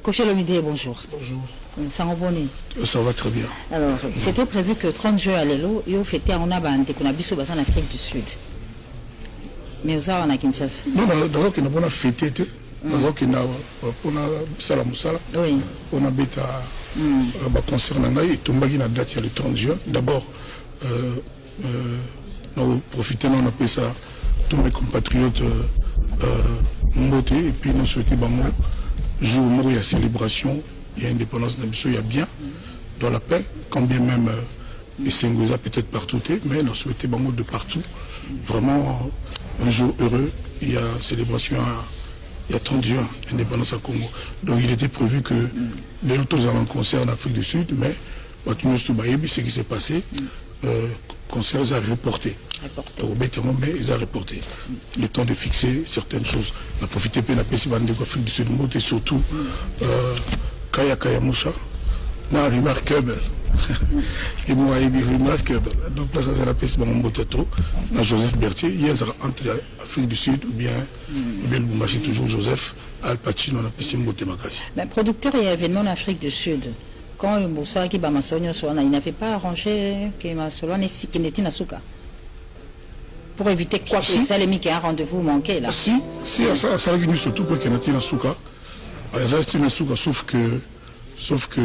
Kofi Olomide, bonjour. Bonjour. Ça va bonne. Ça va très bien. Alors, c'était prévu que 30 juin à l'élo, il y a fêté en Abande, qu'on a vu en Afrique du Sud. Mais où ça, on a Kinshasa? Non, d'abord, qu'on a pas fêté, d'abord, qu'on a Sala Moussala, on a bêta, concernant et Tombagi na date, il y a le 30 juin. D'abord, nous profitons, on appelle ça, tous mes compatriotes Mbote, et puis nous souhaitons, jour où il y a célébration, il y a indépendance d'Abisso, il y a bien, dans la paix, quand bien même les Sengoza peut-être partout, mais nous souhaitons de partout. Vraiment un jour heureux, il y a célébration, il y a 30 juin, indépendance à Congo. Donc il était prévu que les autres allaient en concert en Afrique du Sud, mais ce qui s'est passé, concert ils ont reporté. Donc mais ils ont reporté. Le temps de fixer certaines choses. On a profité de la Afrique du Sud, et surtout Kaya Kaya Moucha, non, remarquable. Et moi, il est remarquable. Donc là, ça c'est la peste dans Joseph Berthier. Il y a entre Afrique du Sud ou bien Lubumbashi, toujours Joseph, Al Pacino, on a peste Mbotemakasi. Mais producteur et événement en Afrique du Sud, quand il n'avait pas arrangé que Masolo n'était pas Souka. Pour éviter quoi que ça, les qui a un rendez-vous manqué là. Si, ça a été surtout pour qu'il n'était pas Souka. Sauf que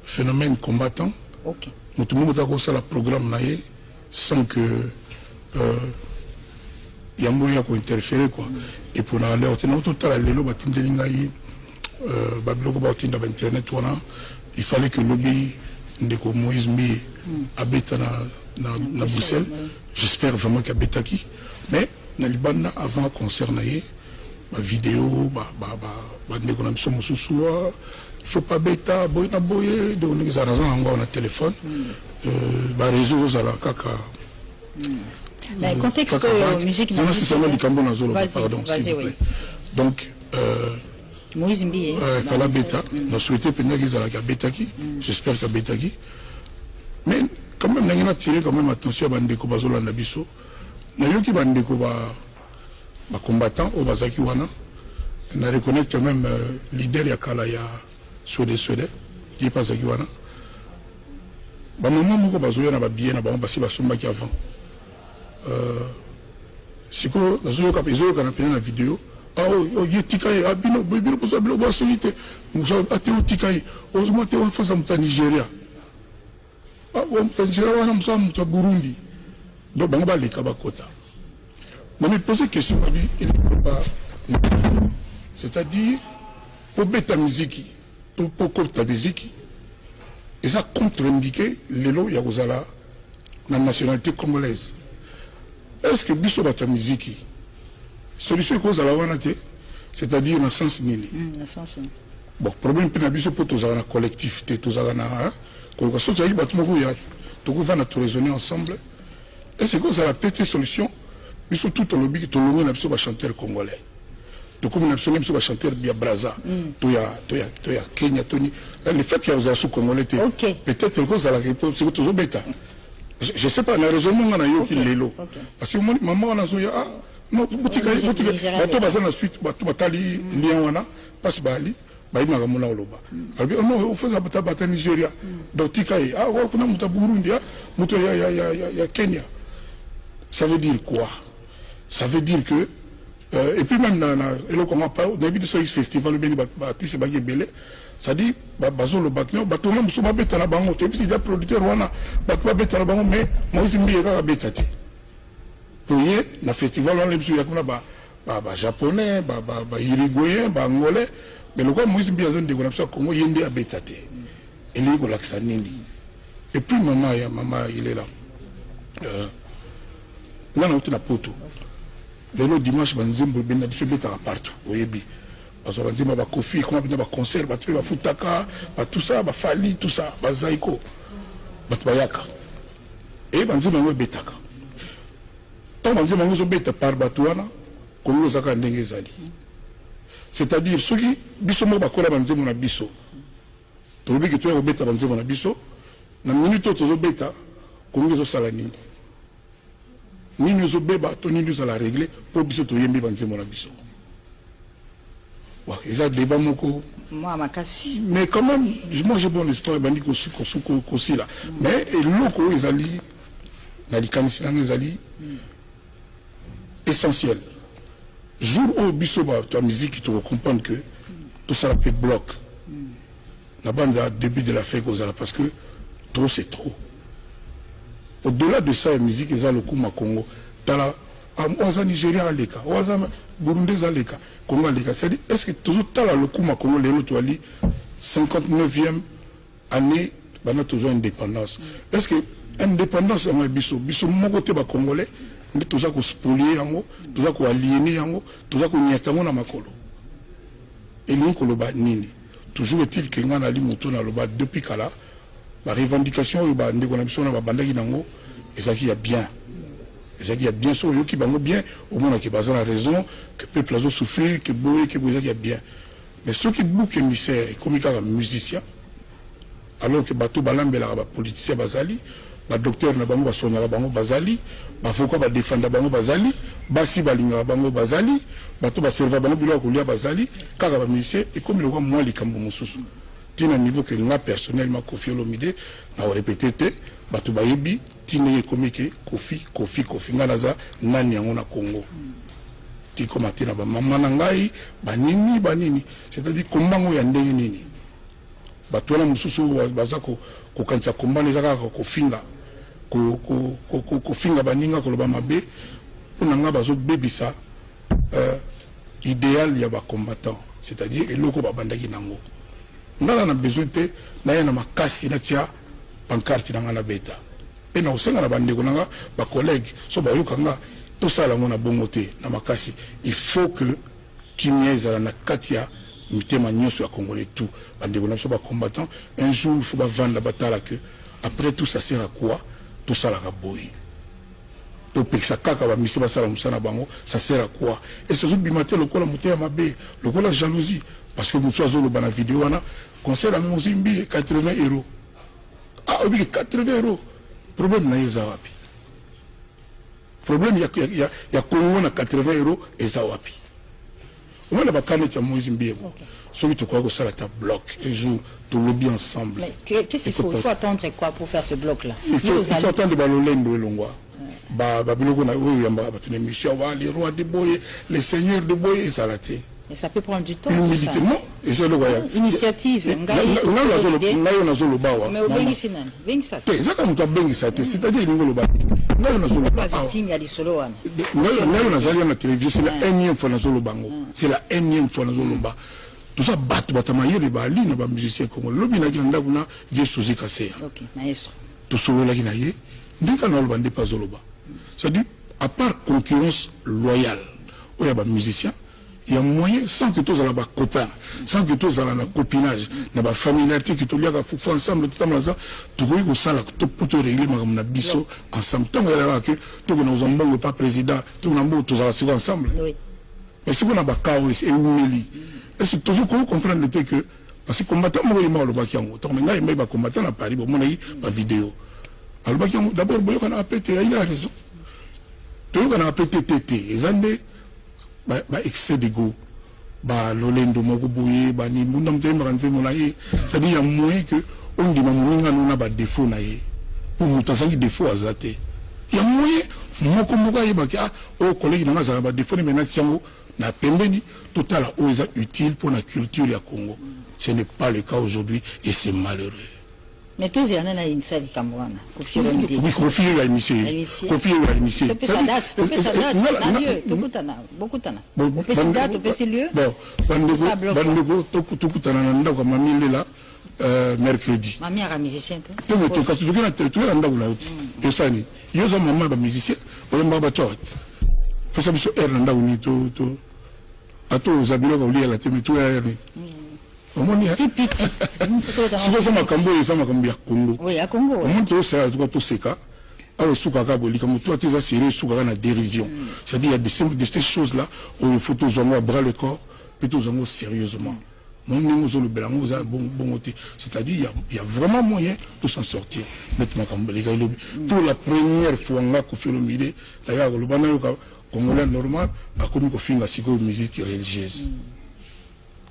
phénomène combattant, tout le monde a commencé le programme sans que Yamboya a interféré. Et pour aller au il fallait que le lobby de Moïse Mbi habite à Bruxelles. J'espère vraiment qu'il habite aquí. Mais avant le concert, ma vidéo, il faut pas bêta, boy na boye, donc nous avons un téléphone, réseau à la caca. Mais contexte musique, pardon, s'il vous plaît. Donc, Moïse Mbi, il fallait bêta. Nous souhaitons qu'ils aient la bêta qui. J'espère qu'il y a bêta qui. Mais quand même, nous avons tiré quand même attention à Bandeko Bazola Nabiso. Nous avons dit Bandeko combattant au Bazaki Wana. On a reconnu quand même leader Yakala ya Suède, il n'est pas Zaki Wana. Maman moko bazoya na bien na basi basombaki avant. Siko nazoyo ka pezo ka na vidéo. Ah oh yetikai abino bibino posa bilo ba solite. Musa ate otikai. Ozuma te on faza muta Nigeria. Ah on muta Nigeria wana musa muta Burundi. Donc bango ba leka bakota. Mais me poser question il ne peut pas. C'est-à-dire, pour bêta musique, pour corta musique, et ça contre-indiqué les lois Yagozala, la nationalité congolaise. Est-ce que Bisso Bata musique, solution est cause à la wanate, c'est-à-dire dans le sens nini? Bon, problème pour Bisso pour tous la collectivité, tous la na, quand on se dit battement tout va nous raisonner ensemble. Est-ce que ça la petite solution? Bisso tout le lobby, tout le monde a Bisso chanteur congolais. Donc comme on a absolument chanteur bien Braza, Toya Kenya, Tony. Le fait qu'il y a un sous-congolais, peut-être que ça la réponse, c'est toujours bêta. Je ne sais pas, on a raisonnement on a eu qu'il est là. Parce que maman on a dit ah non boutique bateau bazar la suite bateau batali liana passe bali baïma gamona oloba. Alors non on fait la bataille Nigeria. Donc tikai ah on a muta Burundi ah muta ya Kenya. Ça veut dire quoi? Ça veut dire que et puis même dans le début de ce festival, ça dit bazo le bateau, bateau même sous ma bête à la banque, et puis il y a producteur wana, bateau bête à la banque, mais moi aussi m'y est bêté. Pour y le festival on les y a japonais, uruguayen, angolais, mais le quoi moi aussi bien de connaître ça comment y est bêté. Et lui il a nini. Et puis maman il est là. Là on a poto. Le dimanche, banzimbo ben biso beta partout oyebi parce que banzimbo ba kofi comment bien ba concert ba tu ba futaka ba tout ça ba fali tout ça ba zaiko ba bayaka et banzimbo ngo betaka tant banzimbo ngo beta par batuana ko zaka ndenge zali c'est-à-dire ceux qui biso mo ba kola banzimbo na biso to lobi que tu es beta banzimbo na biso na minute to zo beta ko ngo zo sala nini Nini zo beba to nini zo la régler pour biso to yembi banzemo na biso. Bon, ils ont débat moko. Moi, ma casse. Mais quand même, moi j'ai bon espoir, ils bandit aussi là. Mais et loko ils allaient, ils allaient essentiel. Jour où bisoba ta musique, tu vas comprendre que tout ça peut bloc. La bande a début de la fin parce que trop c'est trop. Au-delà de ça, la musique, ils ont le coup ma Congo. Tala, Oaza Nigeria à l'Eka, Oaza Burundais à l'Eka, Congo à l'Eka. C'est-à-dire, est-ce que toujours tala le coup ma Congo, les autres, 59e année, bana toujours indépendance. Est-ce que indépendance est biso, biso mon côté ba congolais, mais toujours qu'on spolier yango, toujours qu'on aliéner yango, toujours qu'on y attend na makolo. Et nous qu'on le bat nini. Toujours est-il que nous avons monté dans le bas depuis Kala, la revendication, nous avons bandagi nango, et ça qui a bien. Et ça qui a bien sûr, qui bango bien, au moins qui base la raison, que le peuple a souffert, que boé, que boé, qui a bien. Mais ceux qui bouquent émissaires, comme les musiciens, alors que bateau balambe la politicien bazali, ba docteur na bango basonyaka bango bazali, ba avocat ba défendre bango bazali, basi balinga bango bazali, bateau ba serveur bango bilo kolia bazali, kaka ba musicien et comme le roi moi likambo mosusu. Tina niveau que nga personnellement Koffi Olomide na répété te, bateau ba yebi, tina comme que Koffi nga naza nani yango na Congo. Ti comme tina ba mama na ngai, banini, c'est-à-dire kombango ya ndenge nini. Bateau na mosusu bazako ko kanisa komba nezaka ko finga ko finga baninga ko loba mabe pona nga bazo bebisa idéal ya ba combattant, c'est-à-dire eloko ba bandaki nango ngala na besoin te na yana makasi na tia pancarte na ngana beta pe na osenga na bandeko nanga ba collègue so ba yokanga to sala ngona bongo te na makasi. Il faut que kimia ezala na katia mitema nyonso ya congolais tout bandeko na so ba combattant un jour il faut ba vendre la bataille que après tout ça sert à quoi tout ça la boy to peksa kaka ba misi ba sala musana bango ça sert à quoi et ce jour bimate lokola mutema mabe lokola jalousie parce que muso azo lo bana vidéo wana concert à Mozimbi 80 €. Ah obi 80 €. Problème na yeza wapi? Problème ya Congo na 80 € eza wapi? On a pas qu'à mettre Mozimbi. Celui qui croit que ça la bloc un jour tout lobby ensemble. Mais qu'est-ce qu'il faut? Il faut attendre quoi pour faire ce bloc là? Il faut attendre balolendo elongwa. Biloko na oyo yamba batune mission va les rois de boye, les seigneurs de boye et ça la té. Et ça peut prendre du temps. Humilitement, et c'est le voyage. Initiative. Ngayo na zolo bawa. Mais obengi sinani? Bengi ça. Ezaka muta bengi ça té, c'est-à-dire ngolo ba. Ngayo na zolo bawa. Pas victime ya lisolo wana. Ngayo na zali na télévision, c'est la énième fois na zolo bango. C'est la énième fois na zolo ba. Tout ça battu batamaye les bali na ba musicien comme lobi na kinda kuna vie sozi kasser. OK, maestro. Tout solo la kinaye, ndika na lobande pas zolo ba. C'est-à-dire à part concurrence loyale, où il y a des musiciens, il y a moyen sans que tous aient des copains, sans que tous aient un copinage, des familiarités qui tous les ensemble, tout le monde, tout le monde pour te régler ma biso ensemble. Tant que nous avons pas président, tout le monde tous ensemble. Mais si on a des chaos et humili, est-ce que toujours comprendre que parce que combattant moi il m'a le bakiango, tant que il m'a combattant à Paris, bon mon aïe pas vidéo. Alors bakiango d'abord boyo kana pété, il a raison. Tout le monde a pété tété, ils ont des excès d'ego, l'olendo mokubouye, ni mundam temba kanze monaye, c'est-à-dire il y a moyen que on dit mamunga nous n'a défaut naye, pour nous t'as défaut à zate. Il y a moyen, moko moka yebaki ah oh collègue n'a pas de défaut mais maintenant na pembeni total à eux utile pour la culture du Congo. Ce n'est pas le cas aujourd'hui et c'est malheureux. Mais tous il y en a une seule Cameroun. Oui, Koffi a initié. Koffi a initié. Tu peux ça date, tu peux ça date. Beaucoup tana. Tu peux ça date, tu peux ça lieu. Bon, bandego, tukutana nanda kwa mamie là mercredi. Mamie a musicien. Tu me tokas, tu es nanda kuna uti. Esani. Yoza maman ba musicien, oyamba ba chot. Pesa biso nanda uni to. Ato zabilo ka uli la teme tu ya ni. Omoni ya. Suko sama kambo ya Congo. Oui, à Congo. Omoni to sera to seka. Alors suka ka boli comme toi tu es sérieux suka na dérision. C'est-à-dire il y a des choses là où il faut tous en bras le corps, plutôt en sérieusement. C'est-à-dire il y a vraiment moyen de s'en sortir. Nettement comme pour la première fois on a Koffi Olomide d'ailleurs le bana Congolais normal a commis Koffi la musique religieuse.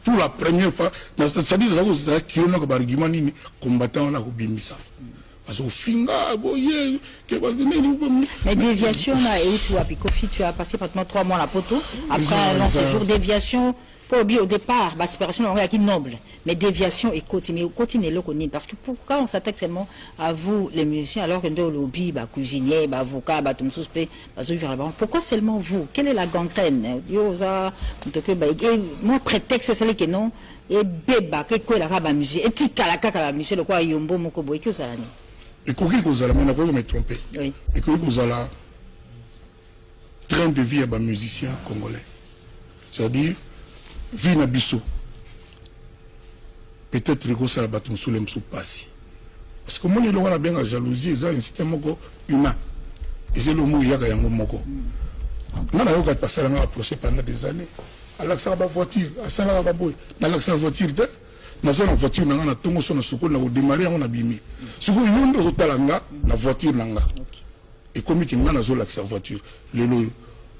pour la première fois c'est-à-dire ça qui on a comme argument ni combattant on a obimisa parce que finga boye que mais déviation là et tu as Kofi tu as passé pratiquement 3 mois à la poteau après un long séjour déviation pour au départ bah séparation on qui noble mais déviation et continue le connaître parce que pourquoi on s'attaque seulement à vous les musiciens alors que dans le lobby bah cuisinier bah avocat bah tout suspect bah pourquoi seulement vous quelle est la gangrène yosa que bah moi prétexte c'est que non et beba que quoi la raba musique et tikala kaka la musique le quoi yombo moko boy que ça là et quoi que vous allez me tromper oui et que vous allez train de vie à un musicien congolais c'est-à-dire vie na biso peut-être que ça va battre sous les sous passer parce que moi on a bien la jalousie c'est un système humain et c'est le mot yaga yango moko na na yoka passer na procès pendant des années alors ça va voiture ça va ba boy na la ça voiture de na zone voiture na na tongo so na soko na démarrer on a bimi siko yondo zo talanga na voiture nanga et comme ki ngana zo la sa voiture lelo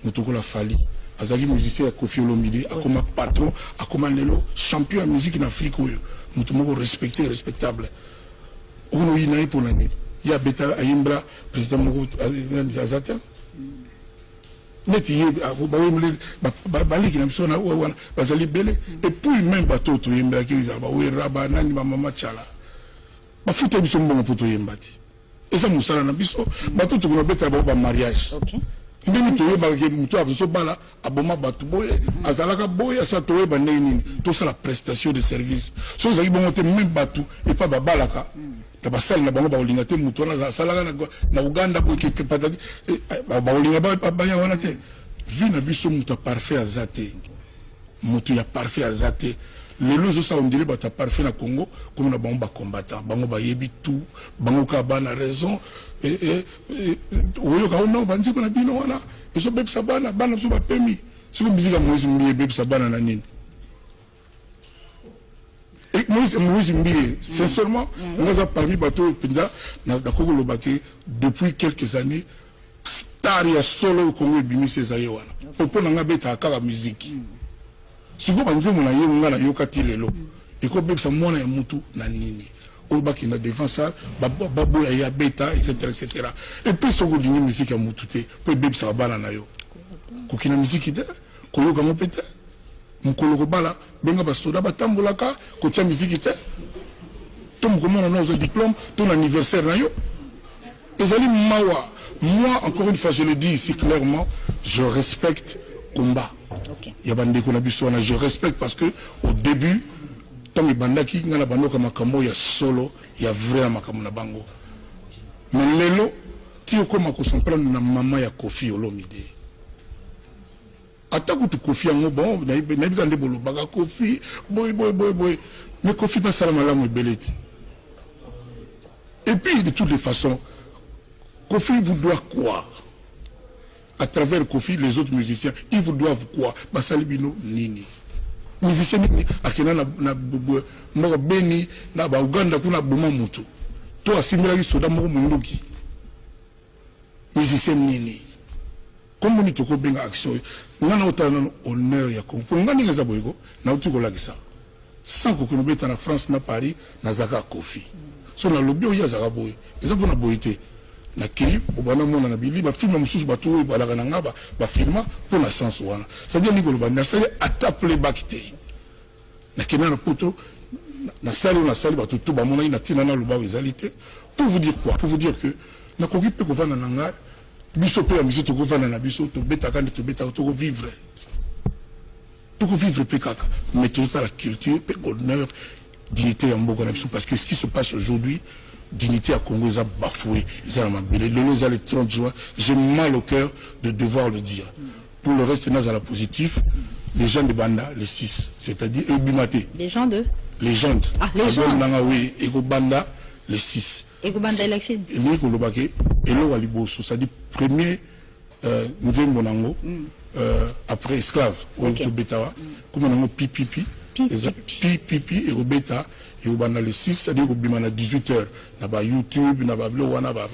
mutoko la fali azali musicien à Kofi Olomide a comme patron a comme lelo champion de musique en Afrique mutumo respecté respectable on y naï pour l'année il y a beta ayimbra président moko azata neti ba baliki na biso na wana bazali belé et puis même bateau to yimbra ki ba we raba nani ba mama chala ba futa biso mbongo poto yimbati eza musala na biso bateau to ko beta ba mariage OK ndeni toyeba ke mutu abiso bala aboma batu boye azalaka boye asa toyeba nini tout ça la prestation de service so zaki bongo te même batu et pas babalaka ta basal na bango ba olinga te mutu na salaka na Uganda ko ke pataki ba olinga ba ya wana te vi na biso mutu parfait azate mutu ya parfait azate lelo zo sa on dirait bata parfait na Congo comme na bango ba combattant bango ba yebi tout bango ka bana raison et oyo ka ono banzi ko na bino wana eso beb sabana bana so ba pemi siko musique moise mbiye beb sabana na nini et moise mbiye sincèrement on a parmi bateau pinda na Congo lobaki depuis quelques années star ya solo au Congo bimi ces aye wana popo na ngabeta kaka musique siko banzi mo na ye ngana yokati lelo et ko beb sa mwana ya mutu na nini Oba qui n'a devant ça, babo ya beta, etc. Et puis, ce que la musique a moutouté, puis bébé ça va na yo. Kokina musique ide, koyo kamo pete, mukolo bala, benga basoda batambulaka, kotia musique ide. Tom comment on a nos diplômes, ton anniversaire na yo. Ezali mawa. Moi, encore une fois, je le dis ici clairement, je respecte combat. Il y a bande qu'on a besoin, je respecte parce que au début. Tant bandaki ngana bando kama makambo ya solo ya vrai makambo na bango mais lelo ti okoma ko comprendre na mama ya Kofi Olomide ataku tu Kofi ngo bon na bikande bolo baga Kofi boy mais Kofi pas sala malamu beleti et puis de toutes les façons Kofi vous doit quoi à travers Kofi les autres musiciens ils vous doivent quoi basalibino nini musicien akena na moko beni na ba Uganda kuna boma mutu to asimila ki soda moko munduki musicien nini comme ni toko benga action ngana otana honneur ya Congo ngani ngaza boyego na utuko la kisa sans ko kono beta na France na Paris na zaka Kofi so na lobby oya zaka boy eza bona boyité na clip obana mona na bili ba film mususu batu balaka na ngaba ba filma pour na sens wana ça dit ngolo ba na sali ata playback te na kena na poto na sali batu to ba mona ina tina na loba ezalité pour vous dire quoi pour vous dire que na koki pe ko vana na nga biso pe la musique to ko vana na biso to beta kandi to beta to ko vivre pe kaka mais tout à la culture pe honneur dignité en Bogo parce que ce qui se passe aujourd'hui dignité à Congo, ils ont bafoué, ils ont mabélé. Le 30 juin, j'ai mal au cœur de devoir le dire. Pour le reste, nous à la positif, les gens de Banda, les 6, c'est-à-dire Ebimaté. Les gens de Légende. Ah, légende. Oui, Ego Banda, les 6. Ego Banda élection. Et le Kolobake, et le Waliboso, c'est-à-dire premier, Nzé Monango, après esclave, comme on a pipi, pipi, et Robeta. Et au bana le 6, c'est-à-dire au bimana 18h, na ba YouTube, na ba blowana ba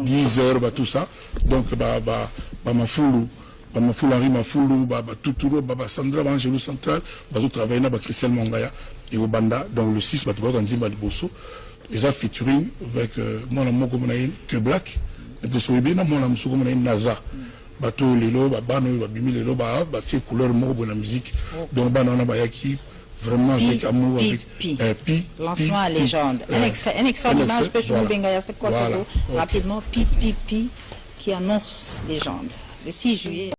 10h, ba tout ça. Donc ba mafulu Mafulu Henri Mafulu, Tuturo, Sandra, Angelo Central, Bazo travailler na Christelle Mongaya et au Banda, donc le 6, Batouba Nzimba Liboso. Et ça featuring avec mon amour comme que Black, et de Soébé, mon amour comme Naza. Bateau Lelo, Bano, Babimi Lelo, c'est couleur mot de la musique. Donc Banana Bayaki, vraiment avec amour, avec Pi. Lancement à légende. Un extrait d'image, c'est quoi ça? Rapidement, Pi, qui annonce légende. Le 6 juillet.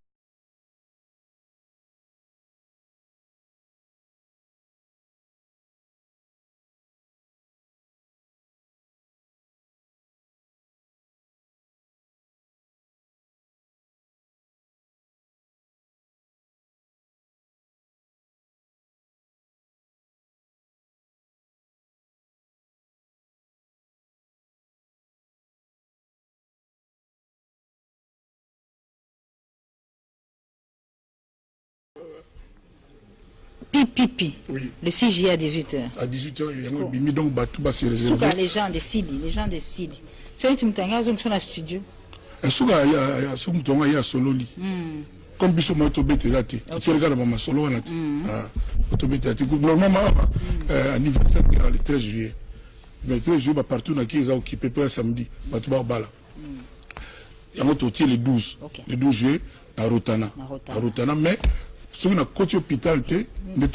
Pi. Oui. Le 6 juillet à 18h. À 18h, il y a un bimi donc Batouba c'est réservé. Souka, les gens des Sidi. Sur tu m'entends, ils sont dans le studio. Souka, il y a Sololi. Comme Bissot m'a été bêté là, tu regardes ma solo, normalement, anniversaire le 13 juillet. Le 13 juillet, partout, ils ont occupé pour un samedi. Batouba Bala. Il y a un autre le 12. Le 12 juillet, à Rotana. Mais. Si on a coach hôpital, mais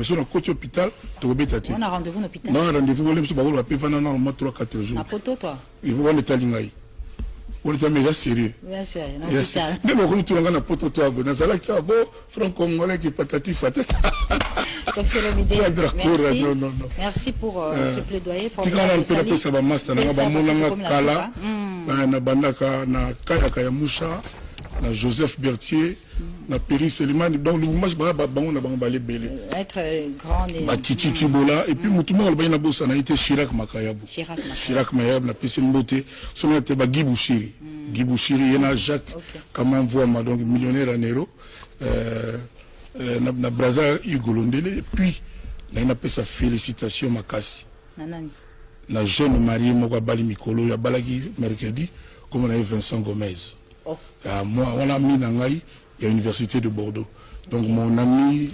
si on a coach hôpital, on a rendez-vous à l'hôpital. Non, rendez-vous, on a fait 3-4 jours. À poto, toi. Il faut qu'on est à l'ingay. On est à méga sérieux. Oui, sérieux. Mais on est à poto, toi. On a là qui a beau, franc-congolais qui est patati patata. Merci pour ce plaidoyer. Na Joseph Berthier, na Péry Selimani, donc le mouvement être grand et Titi Tibola, et puis Moutouma Albaïna Bossa na été Chirac Makayabou. Chirac Mayab, na Pessine Beauté, son nom était Guy Bouchiri. Guy Bouchiri, il y a Jacques, comme on voit, donc millionnaire en héros, na Braza Hugo Londele, et puis, il a fait sa félicitation Makassi. Na jeune marié Mogabali Mikolo, il y a Balagi mercredi, comme on a eu Vincent Gomez. Moi, on a mis dans l'université de Bordeaux. Donc mon ami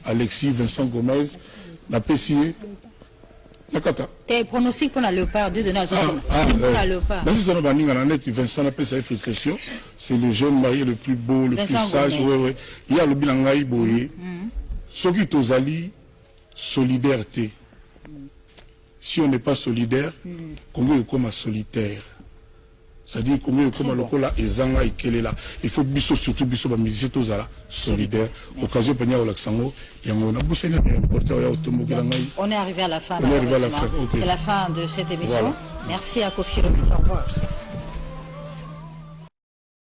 Alexis Vincent Gomez n'a pas signé. Tes pronostics pour la léopard, Dieu de Nazareth. La léopard. Vincent n'a pas sa félictation. C'est le jeune marié le plus beau, le plus sage. Il y a le bilan Boye. Ce qui est aux alliés, solidarité. Si on n'est pas solidaire, comment est comme solitaire? C'est-à-dire combien comme lokola ezanga ikelela il faut biso surtout biso ba musiciens tozala solidaire occasion penia olaxango yango na busena important ya otombokela ngai. On est arrivé à la fin. On est arrivé à la fin. C'est la fin de cette émission. Voilà. Merci à Kofi Romi. Au revoir.